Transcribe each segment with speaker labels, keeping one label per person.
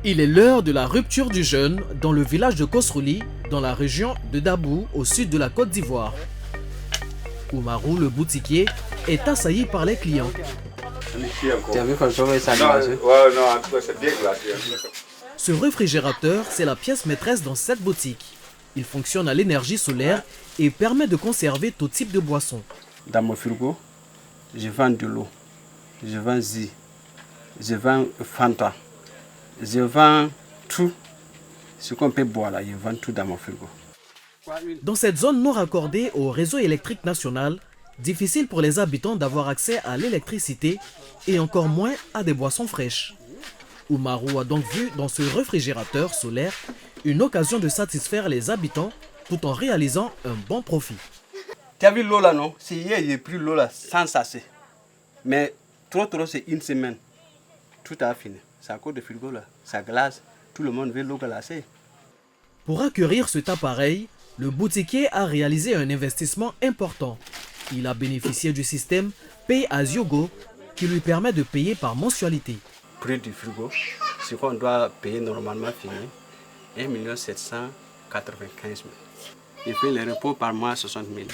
Speaker 1: Il est l'heure de la rupture du jeûne dans le village de Kosrouli, dans la région de Dabou, au sud de la Côte d'Ivoire. Oumarou, le boutiquier, est assailli par les clients. Ce réfrigérateur, c'est la pièce maîtresse dans cette boutique. Il fonctionne à l'énergie solaire et permet de conserver tout type de boissons.
Speaker 2: Dans mon frigo, je vends de l'eau, je vends Zi, je vends Fanta, je vends tout ce qu'on peut boire là, je vends tout dans mon frigo.
Speaker 1: Dans cette zone non raccordée au réseau électrique national, difficile pour les habitants d'avoir accès à l'électricité et encore moins à des boissons fraîches. Oumarou a donc vu dans ce réfrigérateur solaire une occasion de satisfaire les habitants tout en réalisant un bon profit.
Speaker 2: Tu as vu l'eau là, non? C'est hier, j'ai pris l'eau là sans sasser. Mais trop, c'est une semaine. Tout a fini. C'est à cause de frigo là. Ça glace. Tout le monde veut l'eau glacée.
Speaker 1: Pour acquérir cet appareil, le boutiquier a réalisé un investissement important. Il a bénéficié du système Pay as you go qui lui permet de payer par mensualité.
Speaker 2: Prix du frigo, ce qu'on doit payer normalement fini, 1 795 000. Il fait les repos par mois 60 000.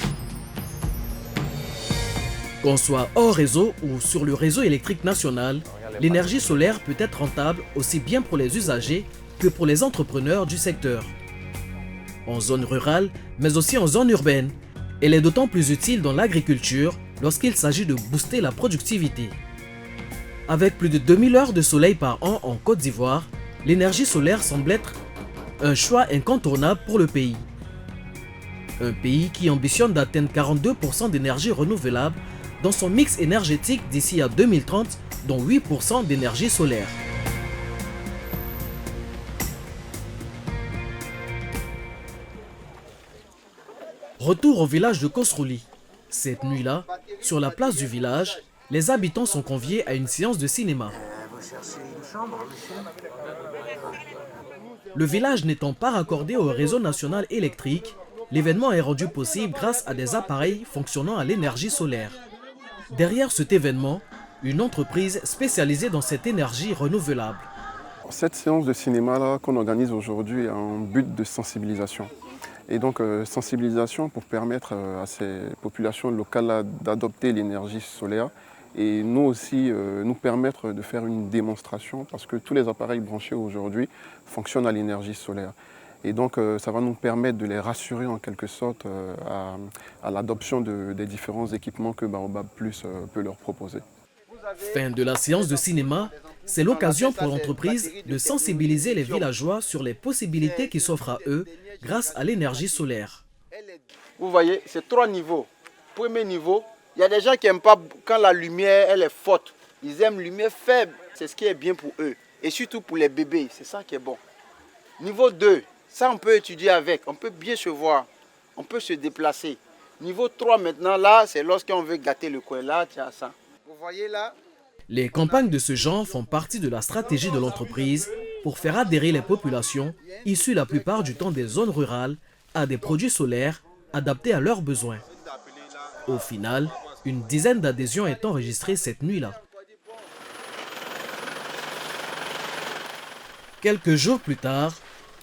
Speaker 1: Qu'on soit hors réseau ou sur le réseau électrique national, l'énergie solaire peut être rentable aussi bien pour les usagers que pour les entrepreneurs du secteur. En zone rurale, mais aussi en zone urbaine, elle est d'autant plus utile dans l'agriculture lorsqu'il s'agit de booster la productivité. Avec plus de 2000 heures de soleil par an en Côte d'Ivoire, l'énergie solaire semble être un choix incontournable pour le pays. Un pays qui ambitionne d'atteindre 42% d'énergie renouvelable dans son mix énergétique d'ici à 2030, dont 8% d'énergie solaire. Retour au village de Kosrouli. Cette nuit-là, sur la place du village, les habitants sont conviés à une séance de cinéma. Le village n'étant pas raccordé au réseau national électrique, l'événement est rendu possible grâce à des appareils fonctionnant à l'énergie solaire. Derrière cet événement, une entreprise spécialisée dans cette énergie renouvelable.
Speaker 3: Cette séance de cinéma qu'on organise aujourd'hui a un but de sensibilisation. Et donc sensibilisation pour permettre à ces populations locales d'adopter l'énergie solaire et nous aussi nous permettre de faire une démonstration parce que tous les appareils branchés aujourd'hui fonctionnent à l'énergie solaire. Et donc ça va nous permettre de les rassurer en quelque sorte à l'adoption des différents équipements que Baobab Plus peut leur proposer.
Speaker 1: Fin de la séance de cinéma, c'est l'occasion pour l'entreprise de sensibiliser les villageois sur les possibilités qui s'offrent à eux grâce à l'énergie solaire.
Speaker 4: Vous voyez, c'est 3 niveaux. Premier niveau, il y a des gens qui n'aiment pas quand la lumière elle est forte. Ils aiment la lumière faible, c'est ce qui est bien pour eux. Et surtout pour les bébés, c'est ça qui est bon. Niveau 2, ça on peut étudier avec, on peut bien se voir, on peut se déplacer. Niveau 3 maintenant, là, c'est lorsqu'on veut gâter le coin, là, tu as ça. Vous voyez là?
Speaker 1: Les campagnes de ce genre font partie de la stratégie de l'entreprise pour faire adhérer les populations, issues la plupart du temps des zones rurales, à des produits solaires adaptés à leurs besoins. Au final, une dizaine d'adhésions est enregistrée cette nuit-là. Quelques jours plus tard,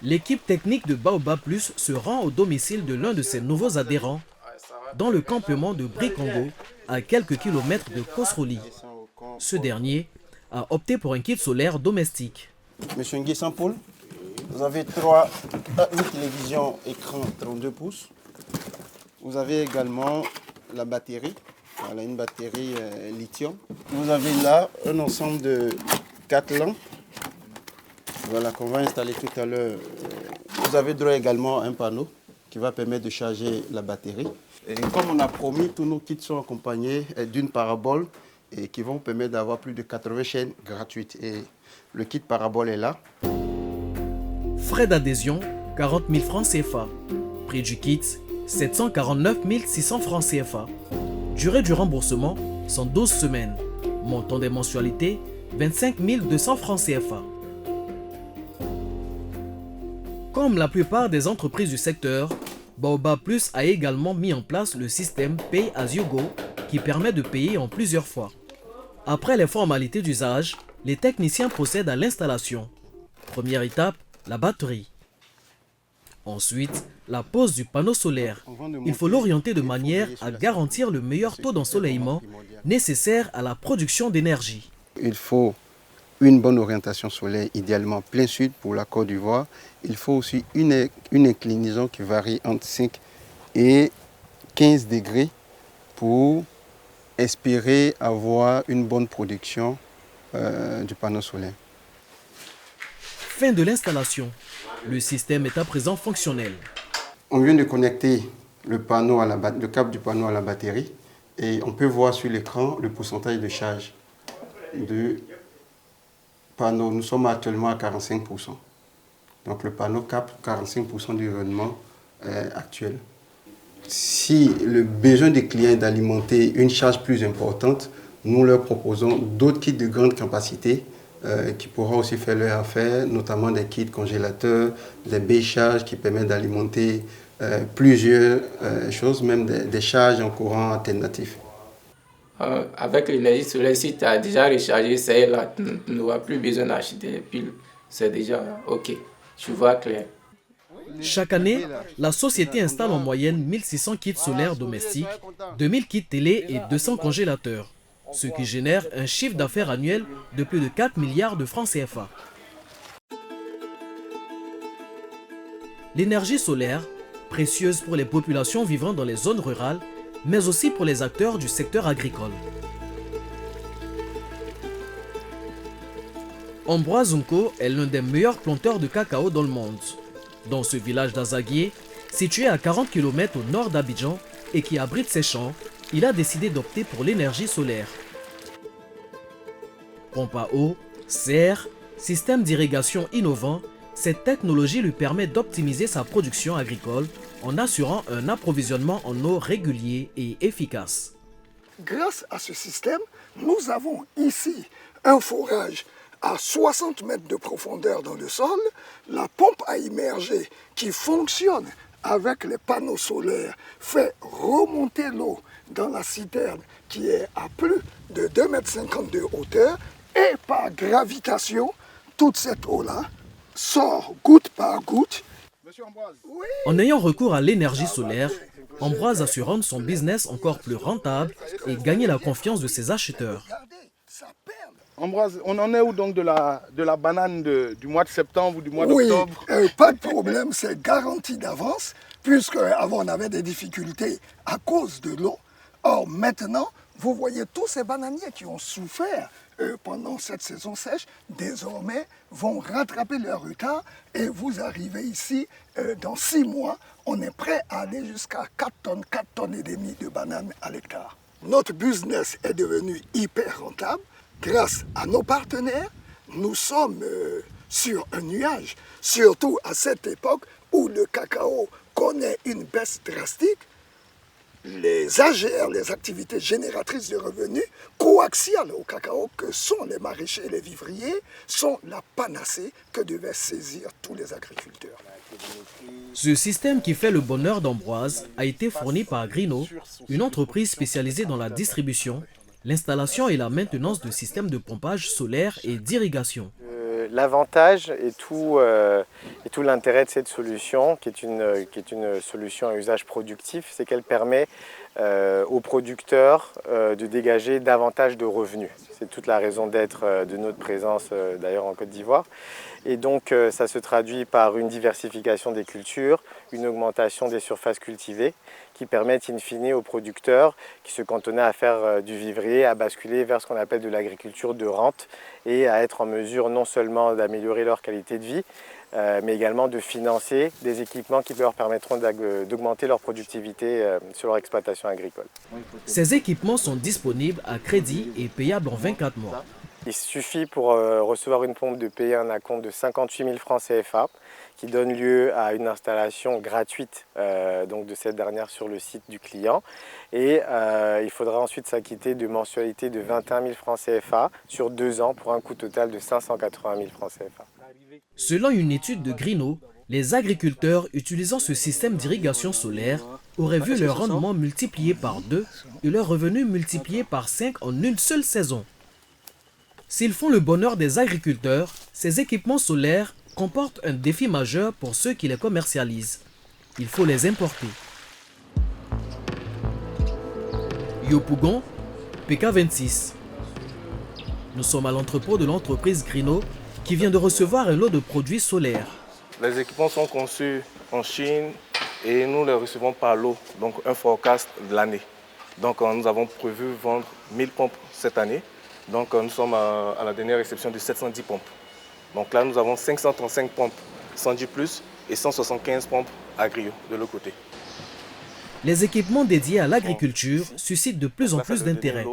Speaker 1: l'équipe technique de Baobab Plus se rend au domicile de l'un de ses nouveaux adhérents, dans le campement de Brikongo, à quelques kilomètres de Kosrouli. Ce dernier a opté pour un kit solaire domestique.
Speaker 4: Monsieur Nguy Saint-Paul, vous avez une télévision écran 32 pouces. Vous avez également la batterie, voilà, une batterie lithium. Vous avez là un ensemble de 4 lampes, voilà, qu'on va installer tout à l'heure. Vous avez droit également à un panneau qui va permettre de charger la batterie. Et comme on a promis, tous nos kits sont accompagnés d'une parabole et qui vont permettre d'avoir plus de 80 chaînes gratuites. Et le kit parabole est là.
Speaker 1: Frais d'adhésion, 40 000 francs CFA. Prix du kit, 749 600 francs CFA. Durée du remboursement, 112 semaines. Montant des mensualités, 25 200 francs CFA. Comme la plupart des entreprises du secteur, Baobab Plus a également mis en place le système Pay as you go qui permet de payer en plusieurs fois. Après les formalités d'usage, les techniciens procèdent à l'installation. Première étape, la batterie. Ensuite, la pose du panneau solaire. Il faut l'orienter de manière à garantir le meilleur taux d'ensoleillement nécessaire à la production d'énergie.
Speaker 2: Il faut une bonne orientation solaire, idéalement plein sud pour la Côte d'Ivoire. Il faut aussi une inclinaison qui varie entre 5 et 15 degrés pour espérer avoir une bonne production du panneau solaire.
Speaker 1: Fin de l'installation. Le système est à présent fonctionnel.
Speaker 2: On vient de connecter le câble du panneau à la batterie et on peut voir sur l'écran le pourcentage de charge du panneau. Nous sommes actuellement à 45%. Donc le panneau capte 45% du rendement actuel. Si le besoin des clients est d'alimenter une charge plus importante, nous leur proposons d'autres kits de grande capacité qui pourront aussi faire leur affaire, notamment des kits congélateurs, des baies charges qui permettent d'alimenter plusieurs choses, même des charges en courant alternatif.
Speaker 5: Avec l'énergie solaire, si tu as déjà rechargé, c'est là, tu n'auras plus besoin d'acheter des piles. C'est déjà OK, tu vois clair.
Speaker 1: Chaque année, la société installe en moyenne 1600 kits solaires domestiques, 2000 kits télé et 200 congélateurs, ce qui génère un chiffre d'affaires annuel de plus de 4 milliards de francs CFA. L'énergie solaire, précieuse pour les populations vivant dans les zones rurales, mais aussi pour les acteurs du secteur agricole. Ambroise Nko est l'un des meilleurs planteurs de cacao dans le monde. Dans ce village d'Azaguié, situé à 40 km au nord d'Abidjan et qui abrite ses champs, il a décidé d'opter pour l'énergie solaire. Pompe à eau, serre, système d'irrigation innovant, cette technologie lui permet d'optimiser sa production agricole en assurant un approvisionnement en eau régulier et efficace.
Speaker 6: Grâce à ce système, nous avons ici un forage à 60 mètres de profondeur dans le sol, la pompe à immerger qui fonctionne avec les panneaux solaires fait remonter l'eau dans la citerne qui est à plus de 2,50 m de hauteur et par gravitation, toute cette eau-là sort goutte par goutte.
Speaker 1: En ayant recours à l'énergie solaire, Ambroise a su rendre son business encore plus rentable et gagner la confiance de ses acheteurs.
Speaker 7: Ambroise, on en est où donc de la banane du mois de septembre ou du mois d'octobre?
Speaker 6: Oui, pas de problème, c'est garanti d'avance, puisque avant on avait des difficultés à cause de l'eau. Or maintenant, vous voyez tous ces bananiers qui ont souffert pendant cette saison sèche, désormais vont rattraper leur retard et vous arrivez ici, dans 6 mois, on est prêt à aller jusqu'à 4 tonnes et demie de bananes à l'hectare. Notre business est devenu hyper rentable. Grâce à nos partenaires, nous sommes sur un nuage, surtout à cette époque où le cacao connaît une baisse drastique. Les AGR, les activités génératrices de revenus, coaxiales au cacao, que sont les maraîchers et les vivriers, sont la panacée que devaient saisir tous les agriculteurs.
Speaker 1: Ce système qui fait le bonheur d'Ambroise a été fourni par Grino, une entreprise spécialisée dans la distribution, l'installation et la maintenance de systèmes de pompage solaire et d'irrigation.
Speaker 8: L'avantage et tout l'intérêt de cette solution, qui est une solution à usage productif, c'est qu'elle permet aux producteurs de dégager davantage de revenus. C'est toute la raison d'être de notre présence d'ailleurs en Côte d'Ivoire. Et donc ça se traduit par une diversification des cultures, une augmentation des surfaces cultivées qui permettent in fine aux producteurs qui se cantonnaient à faire du vivrier à basculer vers ce qu'on appelle de l'agriculture de rente et à être en mesure non seulement d'améliorer leur qualité de vie, mais également de financer des équipements qui leur permettront d'augmenter leur productivité sur leur exploitation agricole.
Speaker 1: Ces équipements sont disponibles à crédit et payables en 24 mois.
Speaker 8: Il suffit pour recevoir une pompe de payer un acompte de 58 000 francs CFA qui donne lieu à une installation gratuite donc de cette dernière sur le site du client. Et il faudra ensuite s'acquitter de mensualités de 21 000 francs CFA sur 2 ans pour un coût total de 580 000 francs CFA.
Speaker 1: Selon une étude de Grino, les agriculteurs utilisant ce système d'irrigation solaire auraient vu leur rendement multiplié par 2 et leurs revenus multipliés par 5 en une seule saison. S'ils font le bonheur des agriculteurs, ces équipements solaires comportent un défi majeur pour ceux qui les commercialisent. Il faut les importer. Yopougon, PK26. Nous sommes à l'entrepôt de l'entreprise Grino qui vient de recevoir un lot de produits solaires.
Speaker 9: Les équipements sont conçus en Chine et nous les recevons par lot, donc un forecast de l'année. Donc nous avons prévu vendre 1000 pompes cette année. Donc nous sommes à la dernière réception de 710 pompes. Donc là nous avons 535 pompes 110 plus et 175 pompes agrio de l'autre côté.
Speaker 1: Les équipements dédiés à l'agriculture suscitent de plus en plus d'intérêt.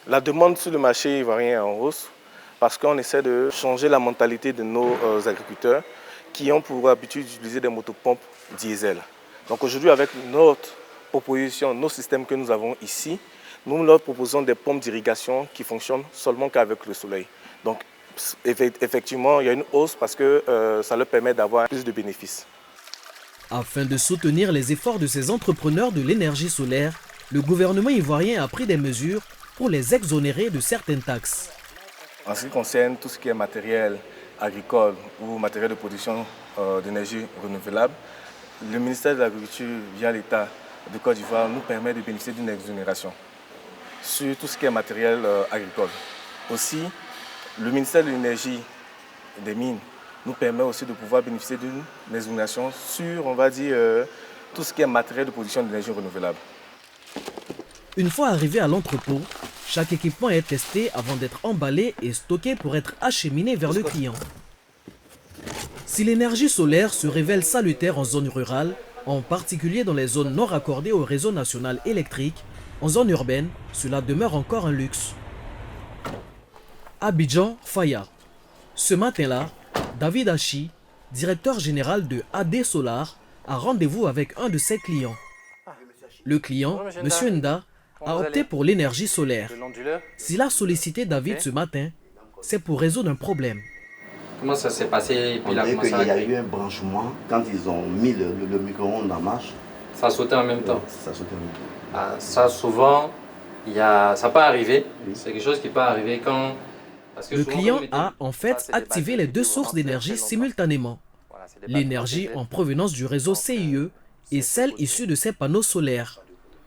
Speaker 9: La demande sur le marché ivoirien est en hausse parce qu'on essaie de changer la mentalité de nos agriculteurs qui ont pour habitude d'utiliser des motopompes diesel. Donc aujourd'hui, avec notre proposition, nos systèmes que nous avons ici, nous leur proposons des pompes d'irrigation qui fonctionnent seulement qu'avec le soleil. Donc effectivement, il y a une hausse parce que ça leur permet d'avoir plus de bénéfices.
Speaker 1: Afin de soutenir les efforts de ces entrepreneurs de l'énergie solaire, le gouvernement ivoirien a pris des mesures pour les exonérer de certaines taxes.
Speaker 9: En ce qui concerne tout ce qui est matériel agricole ou matériel de production d'énergie renouvelable, le ministère de l'Agriculture, via l'État de Côte d'Ivoire, nous permet de bénéficier d'une exonération sur tout ce qui est matériel agricole. Aussi, le ministère de l'Énergie et des Mines nous permet aussi de pouvoir bénéficier d'une exonération sur, on va dire, tout ce qui est matériel de production d'énergie renouvelable.
Speaker 1: Une fois arrivé à l'entrepôt, chaque équipement est testé avant d'être emballé et stocké pour être acheminé vers le client. Si l'énergie solaire se révèle salutaire en zone rurale, en particulier dans les zones non raccordées au réseau national électrique, en zone urbaine, cela demeure encore un luxe. Abidjan, Faya. Ce matin-là, David Hachi, directeur général de AD Solar, a rendez-vous avec un de ses clients. Le client, M. Nda, a opté pour l'énergie solaire. S'il a sollicité David ce matin, c'est pour résoudre un problème.
Speaker 10: Comment ça s'est passé?
Speaker 11: Il y a eu un branchement quand ils ont mis le micro-ondes en marche.
Speaker 10: Ça sautait en même temps?
Speaker 11: Ça sautait en même temps.
Speaker 10: Ah, ça souvent, ça peut arriver. Oui. C'est quelque chose qui peut arriver quand... Parce que
Speaker 1: le client a en fait activé les deux sources d'énergie simultanément. L'énergie en provenance du réseau CIE et celle issue de ces panneaux solaires.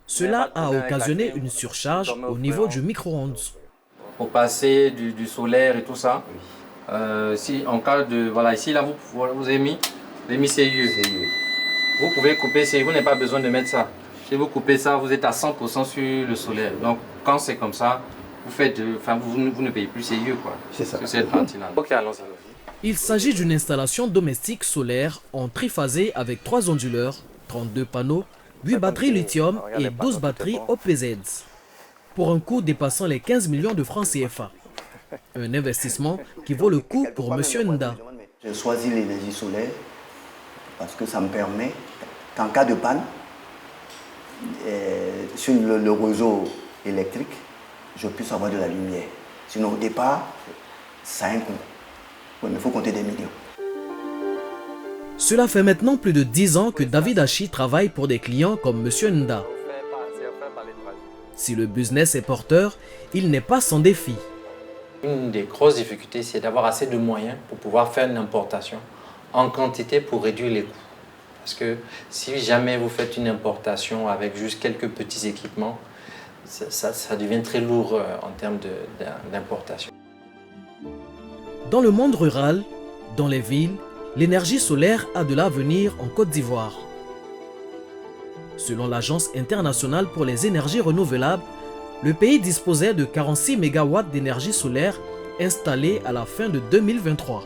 Speaker 1: Cela a occasionné une surcharge au niveau du micro-ondes.
Speaker 10: Pour passer du solaire et tout ça, si en cas de... Voilà, ici là vous avez mis CIE. Vous pouvez couper CIE, vous n'avez pas besoin de mettre ça. Si vous coupez ça, vous êtes à 100% sur le solaire. Donc quand c'est comme ça, vous ne payez plus CIE, quoi. C'est ça. Cette partie-là. Ok, allons-y.
Speaker 1: Il s'agit d'une installation domestique solaire en triphasé avec 3 onduleurs, 32 panneaux, 8 batteries lithium et 12 batteries OPZ. Pour un coût dépassant les 15 millions de francs CFA. Un investissement qui vaut le coup pour M. Nda.
Speaker 11: J'ai choisi l'énergie solaire parce que ça me permet qu'en cas de panne, sur le réseau électrique, je puisse avoir de la lumière. Sinon, au départ, ça a un coût. Oui, mais il faut compter des millions.
Speaker 1: Cela fait maintenant plus de 10 ans que David Hachi travaille pour des clients comme M. Nda. Si le business est porteur, il n'est pas sans défi.
Speaker 10: Une des grosses difficultés, c'est d'avoir assez de moyens pour pouvoir faire une importation en quantité pour réduire les coûts. Parce que si jamais vous faites une importation avec juste quelques petits équipements, ça devient très lourd en termes d'importation.
Speaker 1: Dans le monde rural, dans les villes, l'énergie solaire a de l'avenir en Côte d'Ivoire. Selon l'Agence internationale pour les énergies renouvelables, le pays disposait de 46 MW d'énergie solaire installée à la fin de 2023.